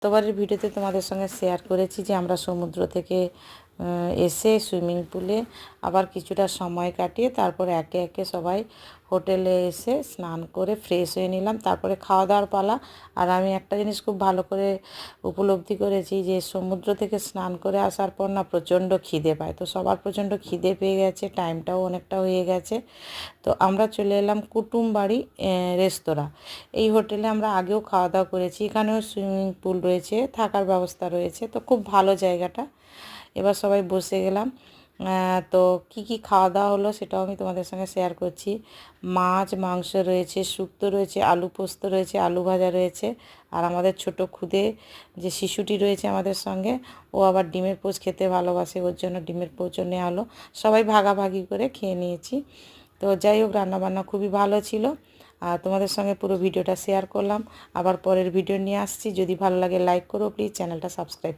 গতবারের ভিডিওতে তোমাদের সঙ্গে শেয়ার করেছি যে আমরা সমুদ্র থেকে এসে সুইমিং পুলে আবার কিছুটা সময় কাটিয়ে তারপরে একে একে সবাই হোটেলে এসে স্নান করে ফ্রেশ হয়ে নিলাম। তারপরে খাওয়া দাওয়ার পালা। আর আমি একটা জিনিস খুব ভালো করে উপলব্ধি করেছি যে সমুদ্র থেকে স্নান করে আসার পর না প্রচণ্ড খিদে পায়। তো সবার প্রচণ্ড খিদে পেয়ে গেছে, টাইমটাও অনেকটা হয়ে গেছে। তো আমরা চলে এলাম কুটুমবাড়ি রেস্তোরাঁ। এই হোটেলে আমরা আগেও খাওয়া দাওয়া করেছি। এখানেও সুইমিং পুল রয়েছে, থাকার ব্যবস্থা রয়েছে, তো খুব ভালো জায়গাটা। এবার সবাই বসে গেলাম। তো কি খাওয়া দাওয়া হলো সেটাও আমি তোমাদের সঙ্গে শেয়ার করছি। মাছ মাংস রয়েছে, শুক্তো রয়েছে, আলু পোস্ত রয়েছে, আলু ভাজা রয়েছে। আর আমাদের ছোট খুদে যে শিশুটি রয়েছে আমাদের সঙ্গে, ও আবার ডিমের পোচ খেতে ভালোবাসে, ওর জন্য ডিমের পোচও নেওয়া হলো। সবাই ভাগাভাগি করে খেয়ে নিয়েছি। তো যাই হোক, রান্নাবান্না খুবই ভালো ছিল। আর তোমাদের সঙ্গে পুরো ভিডিওটা শেয়ার করলাম। আবার পরের ভিডিও নিয়ে আসছি। যদি ভালো লাগে লাইক করো প্লিজ, চ্যানেলটা সাবস্ক্রাইব